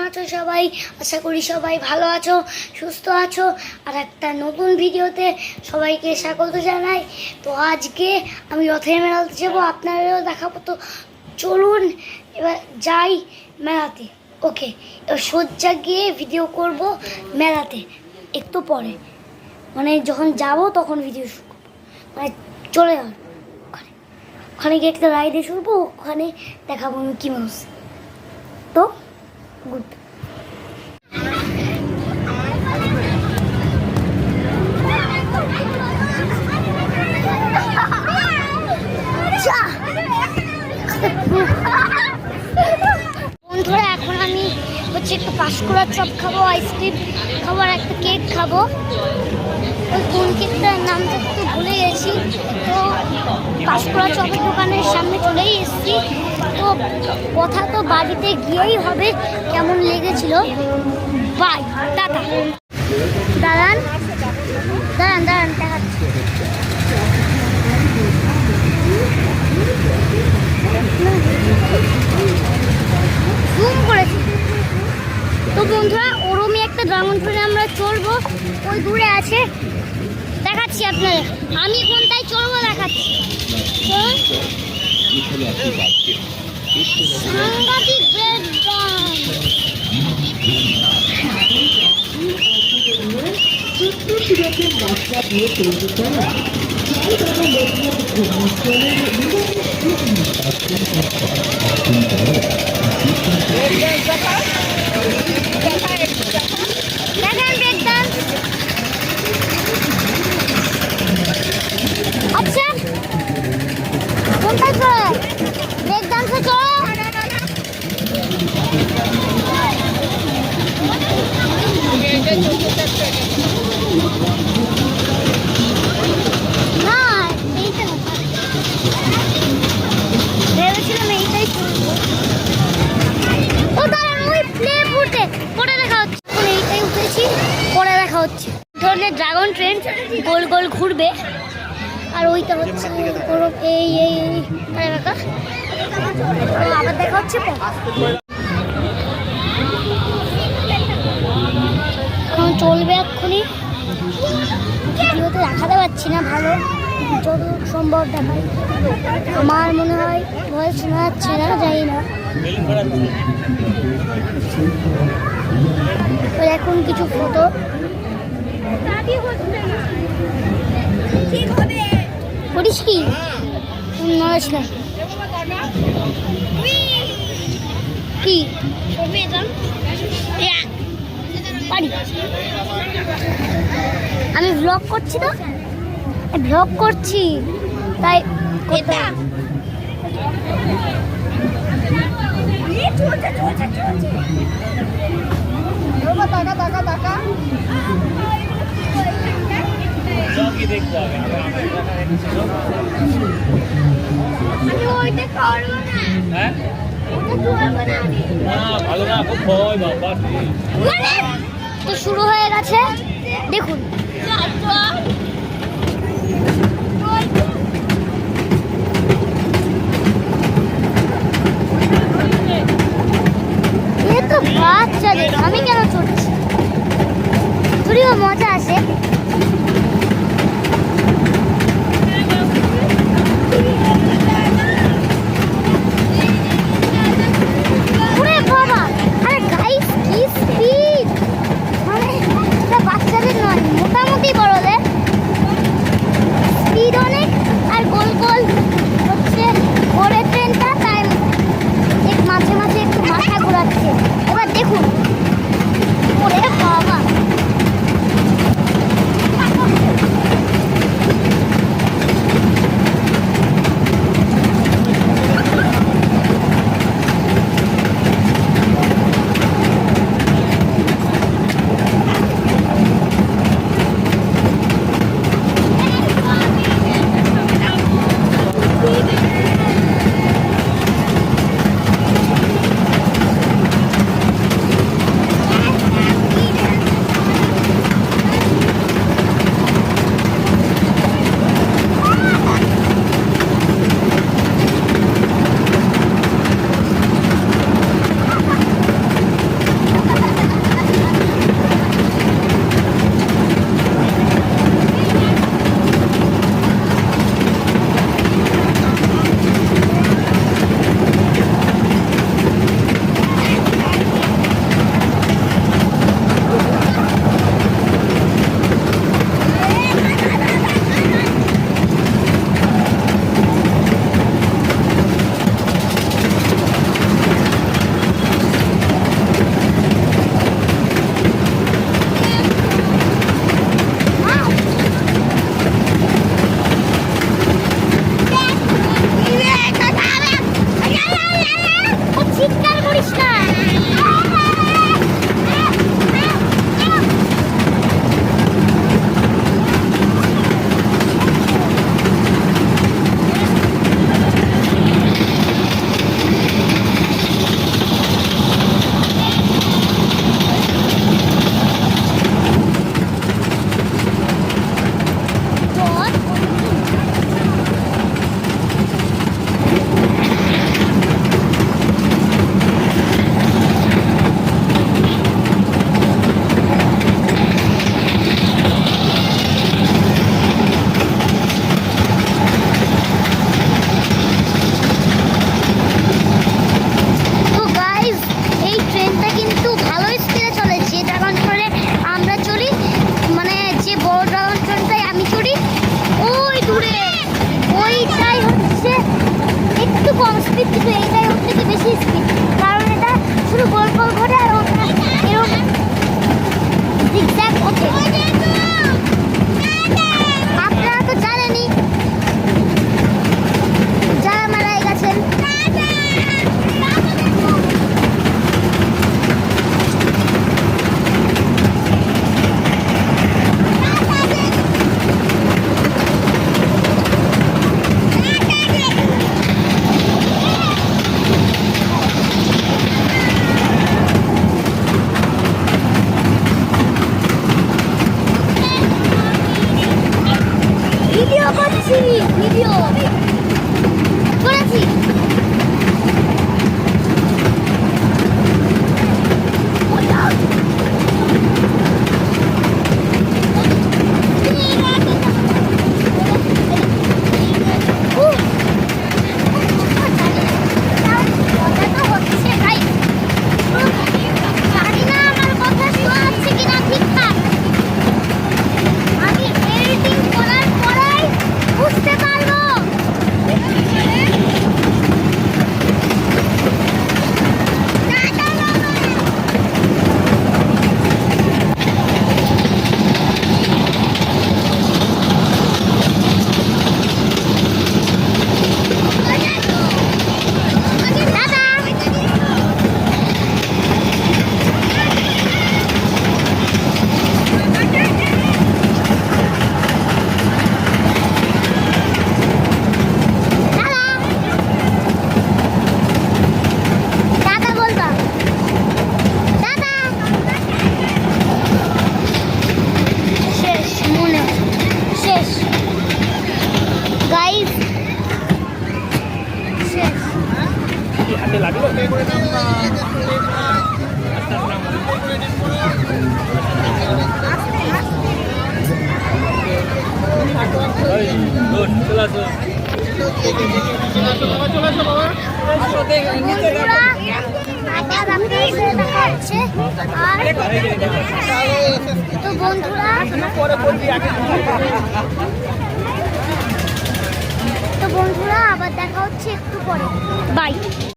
আছো সবাই? আশা করি সবাই ভালো আছো, সুস্থ আছো। আর একটা নতুন ভিডিওতে সবাইকে স্বাগত জানাই। তো আজকে আমি রথের মেলাতে যাবো, আপনারাও দেখাবো। তো চলুন এবার যাই মেলাতে। ওকে, এবার সজ্জা গিয়ে ভিডিও করব মেলাতে একটু পরে, মানে যখন যাব তখন ভিডিও শুরু করবো, মানে চলে যাওয়ার ওখানে গিয়ে একটা রাইডে শুনবো, ওখানে দেখাবো আমি কি মানুষ। তো গুড। বন্ধুরা, এখন আমি হচ্ছে একটু পাঁশকুড়ার চপ খাবো, আইসক্রিম খাবো আর একটা কেক খাবো। ওই কোন কেকটার নামটা একটু ভুলে গেছি। তো পাঁশকুড়া চপের দোকানের সামনে চলেই এসেছি। তো কথা তো বাড়িতে গিয়েই হবে কেমন লেগেছিল। Bye, tata. দাঁড়ান দাঁড়ান দাঁড়ান, দেখাচ্ছি। জুম করেছি। তো বন্ধুরা, ওরমই একটা ড্রাগন ফ্রুটে আমরা চলবো, ওই দূরে আছে, দেখাচ্ছি আপনাদের। আমি কোনটায় চলবো দেখাচ্ছি। সাংঘাতিক ব্রেক ডান্স। আচ্ছা, কোনটায় চলে ব্রেক ডান্সে চলে? ভেবেছিলাম এইটাই করবো। ও দাঁড়ান, ওই প্লে বুটে পরে দেখা হচ্ছে। এখন এইটাই উঠেছি, পরে দেখা হচ্ছে। ধরনের ড্রাগন ট্রেন গোল গোল ঘুরবে, আর ওইটা হচ্ছে এই এই দেখা। আবার দেখা হচ্ছে। এখন চলবে এক্ষুনি। ভিডিওতে দেখাতে পারছি না ভালো, যত সম্ভব দেখাই। আমার মনে হয় ভয়েস শোনা যাচ্ছে না, জানি না। এখন কিছু ফটো করিস কি নড়াস না কি পারি। আমি ব্লগ করছি, তো ব্লগ করছি তাই এটা তো শুরু হয়ে গেছে, দেখুন। এ তো বাচ্চাদের, আমি কেন চড়ছি? যদিও মজা আসে। বাচ্চাদের নয়, মোটামুটি বড়দের স্পিড অনেক, আর গোল গোল হচ্ছে ঘোরে ট্রেনটা, তাই মাঝে মাঝে একটু মাথা ঘোরাচ্ছে। এবার দেখুন, ওরে বাবা, বন্ধুরা আবার আপনাদের সাথে দেখা হচ্ছে। আর তো বন্ধুরা আবার দেখা হচ্ছে একটু পরে। বাই।